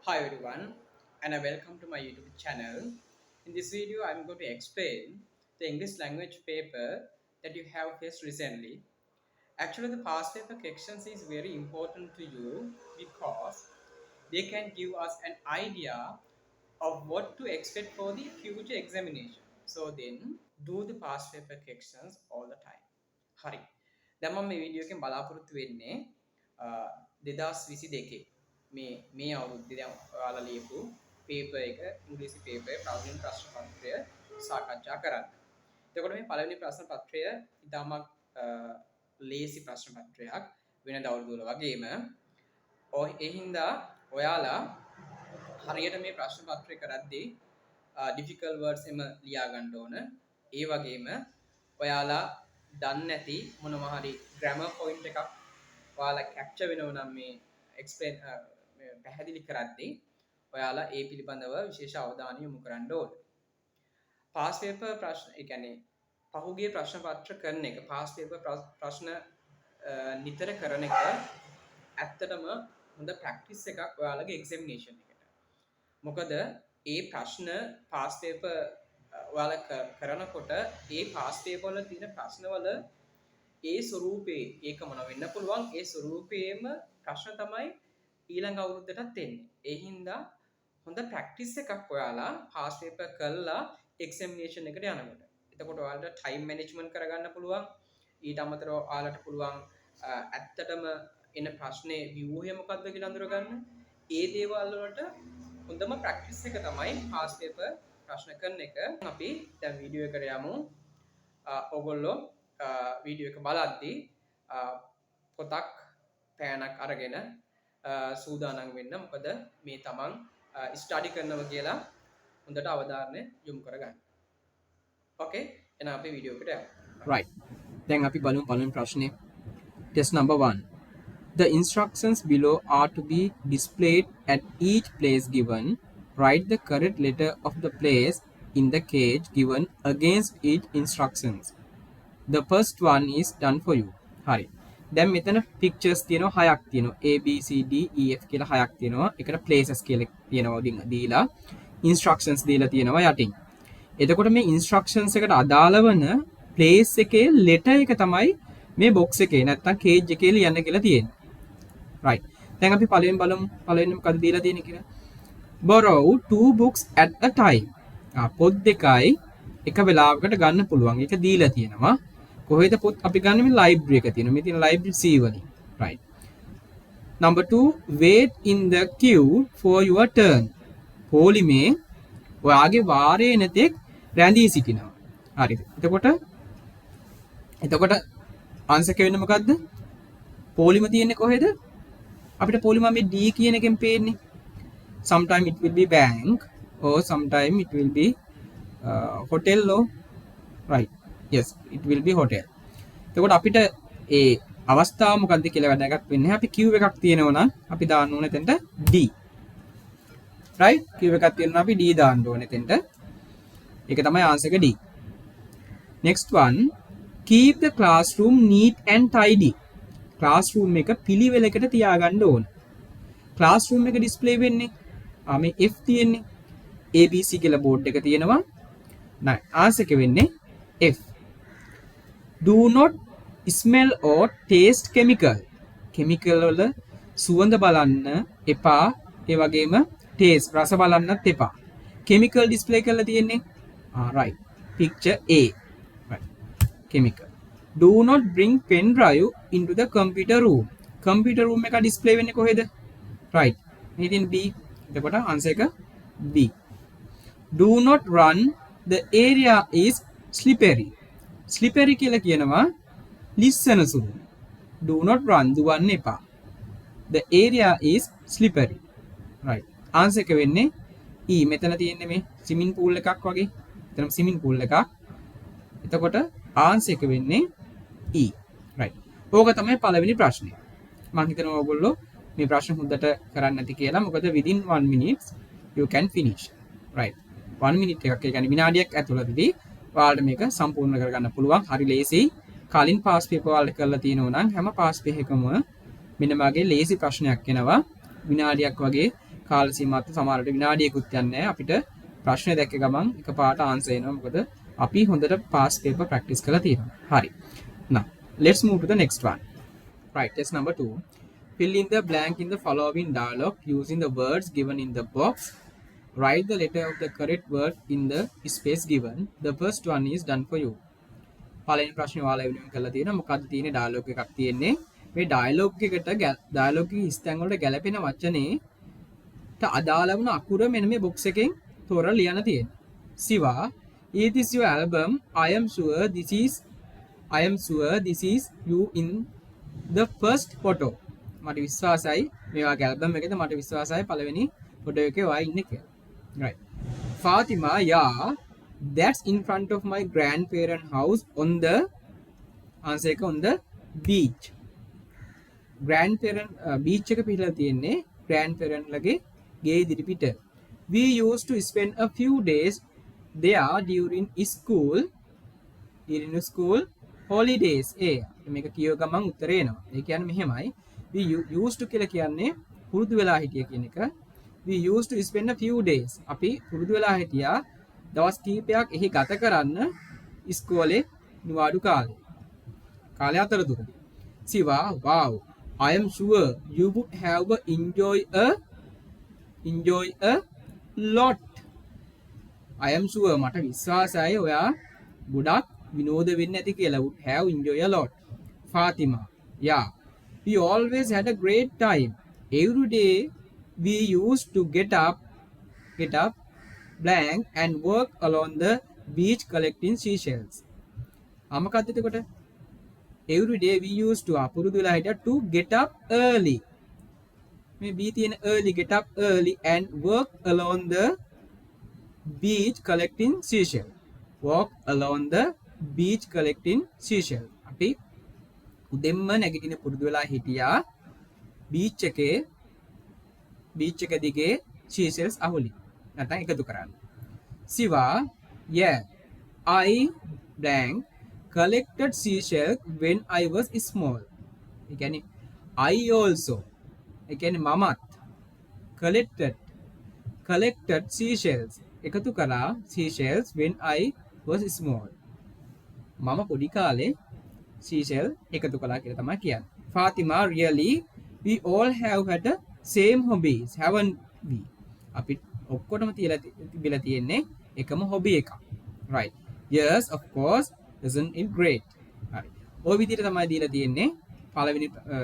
Hi everyone, and welcome to my YouTube channel. In this video, I'm going to explain the English language paper that you have faced recently. Actually, the past paper questions is very important to you because they can give us an idea of what to expect for the future examination. So then, do the past paper questions all the time. හරි. දැන් මම මේ video එකෙන් බලාපොරොත්තු වෙන්නේ 2022 මේ අවුරුද්දේ දැන් ඔයාලා ලියපු පේපර් එක ඉංග්‍රීසි පේපර් පළවෙනි ප්‍රශ්න පත්‍රය සාකච්ඡා කරන්න. එතකොට මේ පළවෙනි ප්‍රශ්න පත්‍රය ඉතාමත් ලේසි ප්‍රශ්න පත්‍රයක් වෙන දවල්වල වගේම ඒ හින්දා ඔයාලා හරියට මේ ප්‍රශ්න පත්‍රය කරද්දී difficult words එම ලියා ගන්න ඕන. ඒ වගේම ඔයාලා දන්නේ නැති මොනවා හරි grammar point එකක් ඔයාලා capture වෙනව නම් මේ explain පැහැදිලි කරද්දී ඔයාලා ඒ පිළිබඳව විශේෂ අවධානය යොමු කරන්න ඕන. past paper ප්‍රශ්න ඒ කියන්නේ පහුගිය ප්‍රශ්න පත්‍ර කරන එක past paper ප්‍රශ්න නිතර කරන එක ඇත්තටම හොඳ practice එකක් ඔයාලගේ examination එකට. මොකද ඒ ප්‍රශ්න past paper ඔයාලා කරනකොට ඒ past paper වල තියෙන ප්‍රශ්නවල ඒ ස්වරූපේ ඒක මොන වෙන්න පුළුවන් ඒ ස්වරූපේම ප්‍රශ්න තමයි ඊළඟ අවුරුද්දටත් එන්නේ. ඒ හින්දා හොඳ ප්‍රැක්ටිස් එකක් ඔයාලා past paper කරලා examination එකට යනකොට. එතකොට ඔයාලට time management කරගන්න පුළුවන්. ඊට අමතරව ඔයාලට පුළුවන් ඇත්තටම එන ප්‍රශ්නේ ව්‍යුහය මොකක්ද කියලා අඳුර ගන්න. ඒ දේවල් වලට හොඳම ප්‍රැක්ටිස් එක තමයි past paper ප්‍රශ්න කරන එක. අපි දැන් වීඩියෝ එකට යමු. ඔයගොල්ලෝ වීඩියෝ එක බලද්දී පොතක් පෑනක් අරගෙන සූදානම් වෙන්න. මොකද මේ තමන් ස්ටඩි කරනවා කියලා හොඳට අවධානය යොමු කරගන්න. ඕකේ එහෙනම් අපි වීඩියෝ එකට යමු. Right. Then අපි බලමු පළවෙනි ප්‍රශ්නේ. Test number 1. The instructions below are to be displayed at each place given. Write the correct letter of the place in the cage given against each instructions. The first one is done for you. හරි. දැන් මෙතන pictures තියෙනවා හයක් තියෙනවා. A B C D E F කියලා හයක් තියෙනවා. ඒකට places කියලා තියෙනවා දීලා instructions දීලා තියෙනවා යටින්. එතකොට මේ instructions එකට අදාළ වන place එකේ letter එක තමයි මේ box එකේ නැත්තම් cage එකේ ලියන්න කියලා තියෙන්නේ. Right. දැන් අපි පළවෙනි බලමු. පළවෙනි මොකක්ද දීලා තියෙන්නේ කියලා. Borrow 2 books at a time. පොත් දෙකයි එක වෙලාවකට ගන්න පුළුවන්. ඒක දීලා තියෙනවා. කොහෙද පොත් අපි ගන්න මේ library එක තියෙනවා. මේ තියෙන library C වලින්. Right. Number 2, wait in the queue for your turn. පොලිමේ ඔයාගේ වාරේ නැතෙක් රැඳී සිටිනවා. හරිද? එතකොට answer එක වෙන්නේ මොකද්ද? පොලිම තියෙන්නේ කොහෙද? අපිට පොලිම මේ D කියන එකෙන් පේන්නේ. Sometime it will be bank or sometime it will be hotel or right. Yes, it will be hotel. එතකොට අපිට ඒ අවස්ථාව මොකක්ද කියලා වැඩක් වෙන්නේ. අපි queue එකක් තියෙනවා නම් අපි දාන්න ඕනේ එතෙන්ට D. right? queue එකක් තියෙනවා අපි D දාන්න ඕනේ එතෙන්ට. ඒක තමයි answer එක D. Next one, keep the classroom neat and tidy. classroom එක පිළිවෙලකට තියාගන්න ඕන. classroom එක display වෙන්නේ මේ F තියෙන්නේ. ABC කියලා board එක තියෙනවා. නෑ answer එක වෙන්නේ F. Do not smell or taste chemical. chemical වල සුවඳ බලන්න එපා. ඒ වගේම taste රස බලන්නත් එපා. chemical display කරලා තියෙන්නේ. right. picture A. right. chemical. Do not bring pen drive into the computer room. computer room එක display වෙන්නේ කොහෙද? right. මේ තියෙන B. එතකොට answer එක B. Do not run. The area is slippery. slippery කියලා කියනවා ලිස්සන සුළු. Do not run. දුවන්න එපා. The area is slippery. right. answer එක වෙන්නේ E. මෙතන තියෙන්නේ මේ swimming pool එකක් වගේ. එතනම swimming pool එකක්. එතකොට answer එක වෙන්නේ E. right. ඕක තමයි පළවෙනි ප්‍රශ්නේ. මම හිතනවා ඔයගොල්ලෝ මේ ප්‍රශ්න හොඳට කරන්න ඇති කියලා. මොකද within 1 minute you can finish. right. 1 minute එකක් ඒ කියන්නේ විනාඩියක් ඇතුළතදී ඔයාලට මේක සම්පූර්ණ කරගන්න පුළුවන්. හරි ලේසි. කලින් පාස් පේපර් වල කරලා තියෙනවා නම් හැම පාස් පේපර් එකම මෙන්න වගේ ලේසි ප්‍රශ්නයක් එනවා. විනාඩියක් වගේ කාල සීමාවත් සමහරට විනාඩියකුත් යන්නේ නැහැ. අපිට ප්‍රශ්නේ දැක්ක ගමන් එකපාරට ආන්සර් එනවා. මොකද අපි හොඳට past paper practice කරලා තියෙනවා. හරි. Now, let's move to the next one. Right, test number 2. Fill in the blank in the following dialogue using the words given in the box. Write the letter of the correct word in the space given. The first one is done for you. පළවෙනි ප්‍රශ්නේ ඔයාලා වෙනුවෙන් කරලා තියෙනවා. මොකක්ද තියෙන්නේ dialogue එකක් තියෙන්නේ. මේ ඩයලොග් එකට ඩයලොග් එකේ ස්ථාන වලට ගැලපෙන වචනේට අදාළ වුණ අකුර මෙන්න මේ බොක්ස් එකෙන් තෝරලා ලියන්න තියෙනවා. Siva, is this your album? I am sure this is you in the first photo. මට විශ්වාසයි මේවාගේ ඇල්බම් එකේද මට විශ්වාසයි පළවෙනි ෆොටෝ එකේ ඔයා ඉන්නේ කියලා. Right. Fatima, yeah, that's in front of my grandparent house on the answer එක on the beach. Grandparent beach එක පිටලා තියෙන්නේ grandparent ලගේ ගේ ඉදිරි පිට. We used to spend a few days there during school holidays. මේක කියව ගමන් උත්තරේ එනවා. ඒ කියන්නේ මෙහෙමයි. We used to කියලා කියන්නේ පුරුදු වෙලා හිටිය කියන එක. We used to spend a few days. අපි පුරුදු වෙලා හිටියා දවස් කීපයක් එහි ගත කරන්න ඉස්කෝලේ නිවාඩු කාලය අතරතුරදී. Siva, wow, I am sure you would have enjoy a lot. I am sure මට විශ්වාසයි ඔයා ගොඩක් විනෝද වෙන්න ඇති කියලා. would have enjoy a lot. Fatima, yeah, we always had a great time. Every day we used to get up blank and work along the beach collecting seashells. අමකද්ද එතකොට? Every day we used to අපුරුදු වෙලා හිටියා to get up early. මේ B තියෙන early, get up early and work along the beach collecting seashell. Walk along the beach collecting seashell. අපි උදෙන්ම නැගිටින පුරුදු වෙලා හිටියා beach එක දිගේ seashells අහුලි. නැත්නම් එකතු කරන්න. Siva, yeah, I blank collected seashells when I was small. ඒ කියන්නේ I also ඒ කියන්නේ මමත් collected seashells එකතු කළා seashells when I was small. මම පොඩි කාලේ seashell එකතු කළා කියලා තමයි කියන්නේ. Fatima, really, we all have had same hobbies, haven't we? අපි ඔක්කොටම තිබිලා තියෙන්නේ එකම hobby එකක්. Right. Yes, of course. Isn't it great? හරි. ওই විදිහට තමයි දීලා තියෙන්නේ.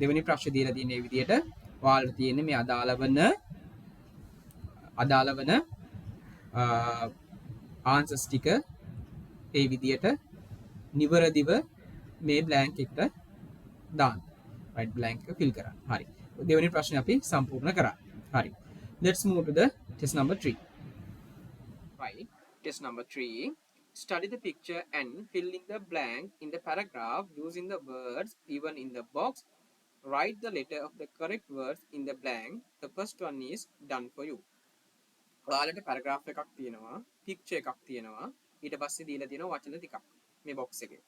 දෙවෙනි ප්‍රශ්නේ දීලා තියෙන්නේ මේ විදිහට. ඔයාලට තියෙන්නේ මේ අදාළ වන answers ටික ඒ විදිහට නිවරදිව මේ blank එකට දාන්න. right, blank එක fill කරන්න. හරි. දෙවෙනි ප්‍රශ්නේ අපි සම්පූර්ණ කරා. හරි. Let's move to the test number 3. Right. Test number 3. Study the picture and fill in the blank in the paragraph using the words given in the box. Write the letter of the correct words in the blank. The first one is done for you. ඔයාලට paragraph එකක් තියෙනවා, picture එකක් තියෙනවා, ඊට පස්සේ දීලා තියෙනවා වචන ටිකක් මේ box එකේ.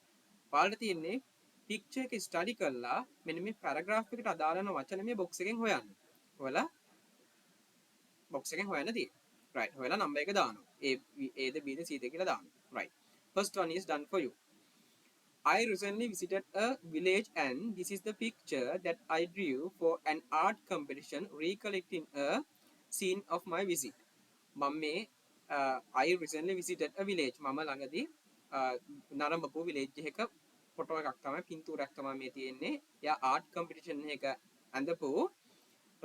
ඔයාලට තියෙන්නේ picture එක study කරලා මෙන්න මේ paragraph එකට අදාළ වෙන වචන මේ box එකෙන් හොයන්න. ඔයාලා box එකෙන් හොයන්න තියෙන්නේ. right, හොයලා number එක දානවා. A the B the C ද කියලා දානවා. right. First one is done for you. I recently visited a village and this is the picture that I drew for an art competition recollecting a scene of my visit. I recently visited a village. මම ළඟදී නරඹපු village එකක photo එකක් තමයි පින්තූරයක් තමයි මේ තියෙන්නේ. එයා art competition එක අඳපු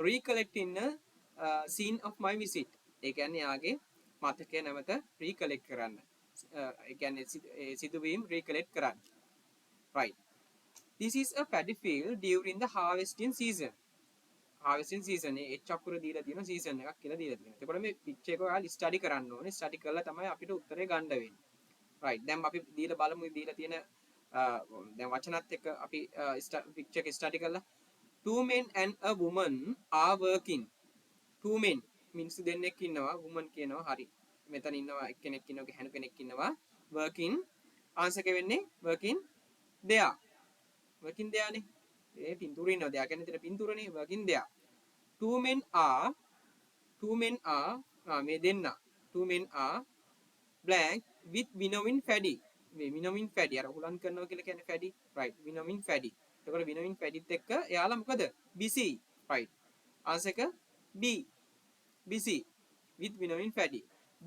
recollecting a scene of my visit. ඒ කියන්නේ යාගේ මතකය නැවත recollect කරන්න. ඒ කියන්නේ සිදුවීම් recollect කරන්න. right. This is a paddy field during the harvesting season. harvesting season ඒ චක්‍ර දීලා තියෙන season එකක් කියලා දීලා තියෙනවා. එතකොට මේ picture එක ඔයාලා study කරන්න ඕනේ. study කරලා තමයි අපිට උත්තරේ ගන්න වෙන්නේ. right. දැන් අපි දීලා බලමු දීලා තියෙන දැන් වචනත් එක්ක අපි picture එක study කරලා two men and a woman are working. two men මිනිස්සු දෙන්නෙක් ඉන්නවා, woman කියනවා. හරි. මෙතන ඉන්නවා එක්කෙනෙක් ඉන්නවා, ගැහණු කෙනෙක් ඉන්නවා. working answer එක වෙන්නේ working there. working there නේ. ඒ පින්තූරේ ඉන්නවා. දෙයා කියන්නේ දෙන පින්තූරනේ working there. two men are men are මේ දෙන්න two men are blank with winnowing fatty මේ winnowing fatty අර හුලන් කරනවා කියලා කියන්නේ fatty right winnowing fatty එතකොට winnowing fattyත් එක්ක එයාලා මොකද busy right answer එක B busy with winnowing fatty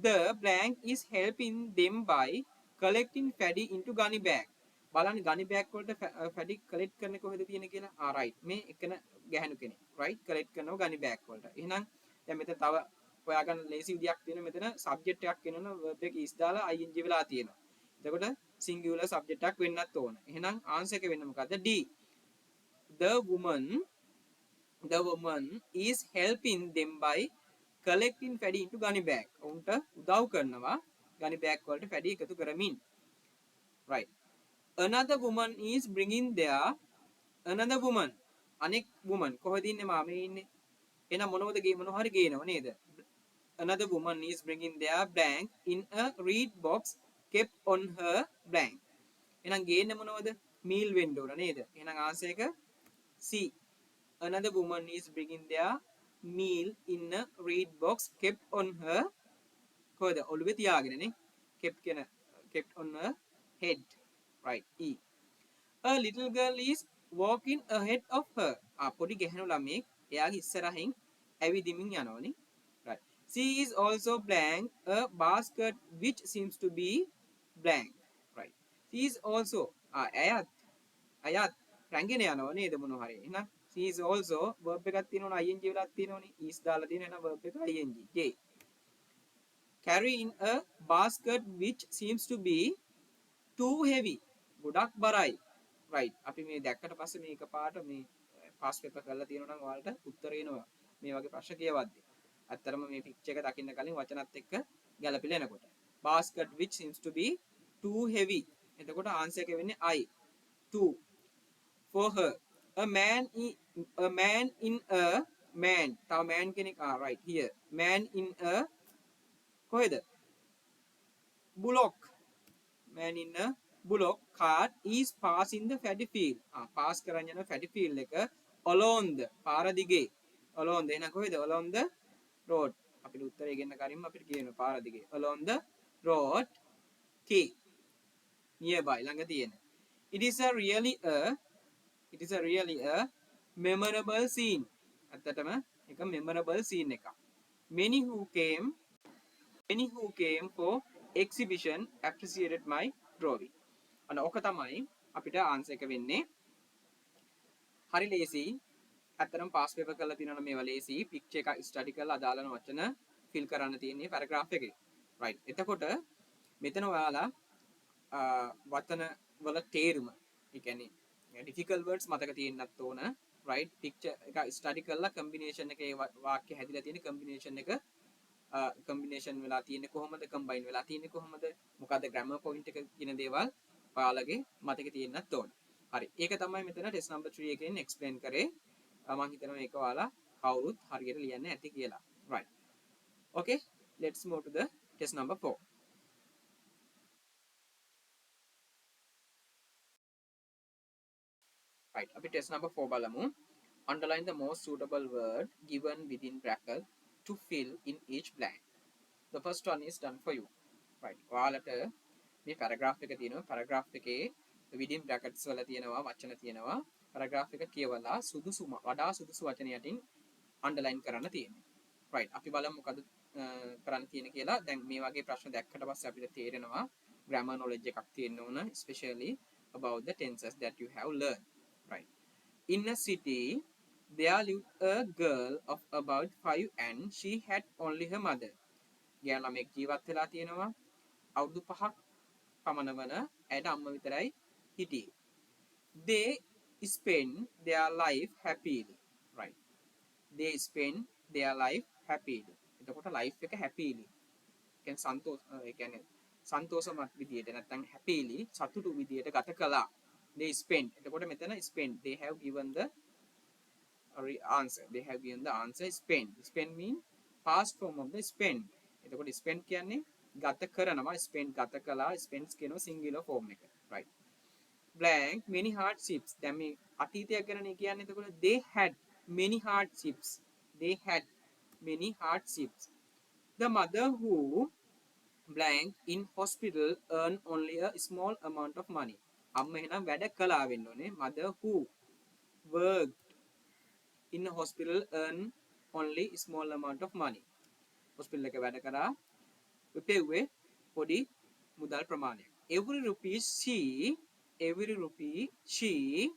the blank is helping them by collecting fatty into gunny bag බලන්න gunny bag වලට fatty collect කරන්නේ කොහෙද තියෙන්නේ කියලා right මේ එකන ගැහණු කෙනෙක් right collect කරනවා gunny bag වලට එහෙනම් දැන් මෙතන තව හොයාගන්න ලේසි විදියක් තියෙනවා මෙතන subject එකක් වෙනවනම් verb එක is දාලා ing වෙලා තියෙනවා එතකොට singular subject එකක් වෙන්නත් ඕන එහෙනම් answer එක වෙන්නේ මොකද්ද D the woman is helping them by collecting fatty into gunny bag උන්ට උදව් කරනවා gunny bag වලට fatty එකතු කරමින් right another woman is bringing their another woman අනෙක් woman කොහෙද ඉන්නේ මාමේ ඉන්නේ එහෙනම් මොනවද මොන හරි ගේනව නේද another woman is bringing their blank in a reed box kept on her blank එහෙනම් ගේන්නේ මොනවද meal වෙන්න ඕන නේද එහෙනම් answer එක C another woman is bringing their meal in a reed box kept on her කොහෙද ඔළුවේ තියාගෙන නේ kept on her head right E a little girl is walking ahead of her පොඩි ගැහණු ළමෙක් එයාගේ ඉස්සරහින් ඇවිදිමින් යනෝනේ right she is also blank a basket which seems to be blank right she is also අයත් රැංගෙන යනවා නේද මොනවා හරි එහෙනම් she is also verb එකක් තියෙනවනේ ing වෙලක් තියෙනවනේ is දාලා තියෙන එහෙනම් verb එක ing J carrying a basket which seems to be too heavy ගොඩක් බරයි right අපි මේ දැක්කට පස්සේ මේක පාට මේ පාස් පේපර් කරලා තියෙනවා නම් ඔයාලට උත්තර එනවා මේ වගේ ප්‍රශ්න කියවද්දි අත්‍තරම මේ පික්චර් එක දකින්න කලින් වචනත් එක්ක ගැලපිලා එනකොට basket which seems to be too heavy එතකොට ආන්සර් එක වෙන්නේ I 2 for her a man in a man තව man කෙනෙක් right here man in a කොහෙද bullock man in a bullock cart is passing the fatty field pass කරන් යන fatty field එක along the පාර දිගේ along the එහෙනම් කොහෙද along the road අපිට උත්තරය ගෙන්න කලින්ම අපිට කියනවා පාර දිගේ along the road K nearby ළඟ තියෙන it is a really a memorable scene ඇත්තටම එක memorable scene එකක් many who came for exhibition appreciated my drawing අන්න ඔක තමයි අපිට ආන්සර් එක වෙන්නේ හරි ලේසි ඇත්තටම පාස් පේපර් කරලා තියෙනවා නම් මේවා ලේසි පික්චර් එක ස්ටඩි කරලා අදාළන වචන ෆිල් කරන්න තියෙන්නේ පැරග්‍රාෆ් එකේ රයිට් එතකොට මෙතන ඔයාලා වචන වල තේරුම ඒ කියන්නේ ඩිෆිකල්ට් වර්ඩ්ස් මතක තියෙන්නත් ඕන රයිට් පික්චර් එක ස්ටඩි කරලා කම්බිනේෂන් එකේ වාක්‍ය හැදිලා තියෙන කම්බිනේෂන් එක කම්බිනේෂන් වෙලා තියෙන්නේ කොහොමද කම්බයින් වෙලා තියෙන්නේ කොහොමද මොකද්ද ග්‍රැමර් පොයින්ට් එක කියන දේවල් ඔයාලගේ මතකේ තියෙන්නත් ඕන. හරි. ඒක තමයි මෙතන ටෙස්ට් නම්බර් 3 එකෙන් එක්ස්ප්ලেইন කරේ. මම හිතනවා මේක ඔයාලා කවුරුත් හරියට ලියන්න ඇති කියලා. right. Okay. Let's move to the test number 4. right. අපි test number 4 බලමු. Underline the most suitable word given within bracket to fill in each blank. The first one is done for you. right. ඔයාලට මේ paragraph එක තියෙනවා. paragraph එකේ within brackets වල තියෙනවා වචන තියෙනවා. paragraph එක කියවලා වඩා සුදුසු වචන යටින් underline කරන්න තියෙනවා. right. අපි බලමු මොකද කරන්න තියෙන්නේ කියලා. දැන් මේ වගේ ප්‍රශ්න දැක්කට පස්සේ අපිට තේරෙනවා grammar knowledge එකක් තියෙන්න ඕන especially about the tenses that you have learned. right. In a city there lived a girl of about 5 and she had only her mother. ගෑනු ළමෙක් ජීවත් වෙලා තියෙනවා. අවුරුදු 5ක් පමණ වන ඇයට අම්ම විතරයි හිටියේ. They spend their life happily. right. They spend their life happily. එතකොට life එක happily. කියන්නේ සන්තෝෂමත් විදියට නැත්නම් happily සතුටු විදියට ගත කළා. They spend. එතකොට මෙතන spend. They have given the answer. They have given the answer spend. Spend mean past form of the spend. එතකොට spend කියන්නේ ගත කරනවා. spend ගත කළා. spends කියනවා singular form එක. right. blank many hardships. දැන් මේ අතීතයක් ගැන කියන්නේ එතකොට they had many hardships. They had many hardships. The mother who blank in hospital earn only a small amount of money. අම්ම එහෙනම් වැඩ කළා වෙන්න ඕනේ. Mother who worked in a hospital earn only small amount of money. hospital එක වැඩ කරා පෙව්වේ පොඩි මුදල් ප්‍රමාණයක්. Every rupee she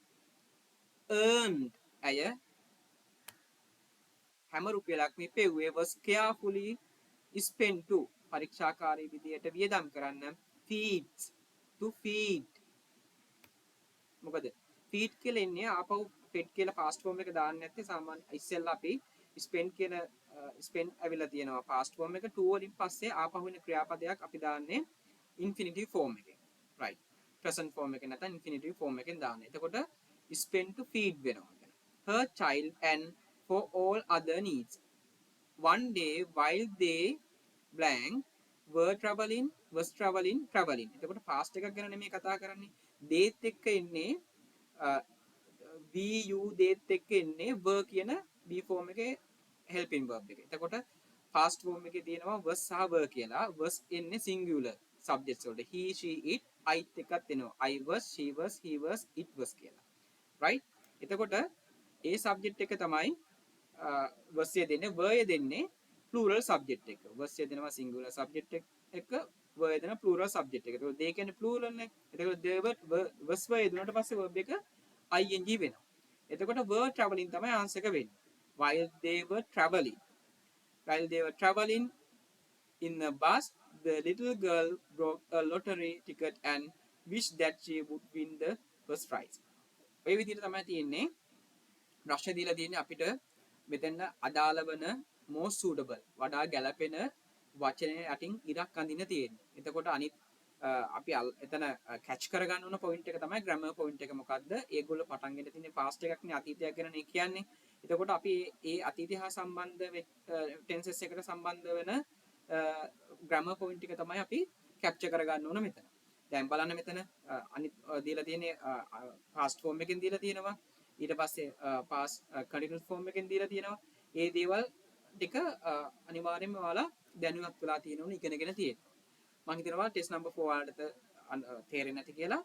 earned ඇය හැම රුපියලක්ම පෙව්වේ was carefully spent to පරීක්ෂාකාරී විදියට වියදම් කරන්න feeds to feed මොකද feed කියලා එන්නේ ආපහු fed කියලා past form එක දාන්න නැත්තේ සාමාන්‍ය ඉස්සෙල්ලා අපි spend කියන spend ඇවිල්ලා තියෙනවා past form එක to වලින් පස්සේ ආපහු වෙන ක්‍රියාපදයක් අපි දාන්නේ infinitive form එකෙන් right present form එකෙන් නැත්නම් infinitive form එකෙන් දාන්න. එතකොට spend to feed වෙනවා. Her child and for all other needs. One day while they blank was traveling. එතකොට past එකක් ගැන නෙමෙයි කතා කරන්නේ. දේත් එක්ක එන්නේ you දේත් එක්ක එන්නේ were කියන be form එකේ helping verb එක. එතකොට past form එකේ තියෙනවා was සහ were කියලා. was එන්නේ singular subjects වලට. he, she, it, I එකත් එනවා. I was, she was, he was, it was කියලා. right? එතකොට ඒ subject එක තමයි was දෙන්නේ were දෙන්නේ plural subject එක. was දෙනවා singular subject එක were දෙනවා plural subject එක. ඒතකොට they කියන්නේ plural නේ. එතකොට they were was were දුන්නාට පස්සේ verb එක ing වෙනවා. එතකොට were traveling තමයි answer එක වෙන්නේ. While they were traveling in a bus, the little girl broke a lottery ticket and wished that she would win the first prize. ඔය විදිහට තමයි තියෙන්නේ. ප්‍රශ්න දීලා තියෙන්නේ අපිට මෙතන අදාළ වන most suitable වඩා ගැළපෙන වචනය යටින් ඉරක් අඳින්න තියෙන්නේ. එතකොට අනිත් අපි එතන කැච් කරගන්න ඕන පොයින්ට් එක තමයි grammar පොයින්ට් එක මොකද්ද? ඒගොල්ලෝ පටන් ගෙන තියෙන්නේ past එකක්නේ අතීතයක් ගැන නේ කියන්නේ. එතකොට අපි ඒ අතීතය හා සම්බන්ධ tenses එකට සම්බන්ධ වෙන grammar පොයින්ට් එක තමයි අපි capture කරගන්න ඕන මෙතන. දැන් බලන්න මෙතන අනිත් දීලා තියෙන්නේ past form එකෙන් දීලා තියෙනවා. ඊට පස්සේ past continuous form එකෙන් දීලා තියෙනවා. ඒ දේවල් ටික අනිවාර්යයෙන්ම ඔයාලා දැනුවත් වෙලා තියෙන්න ඕනේ ඉගෙනගෙන තියෙන්න. මම හිතනවා ටෙස්ට් නම්බර් 4 වලට තේරෙන්නේ නැති කියලා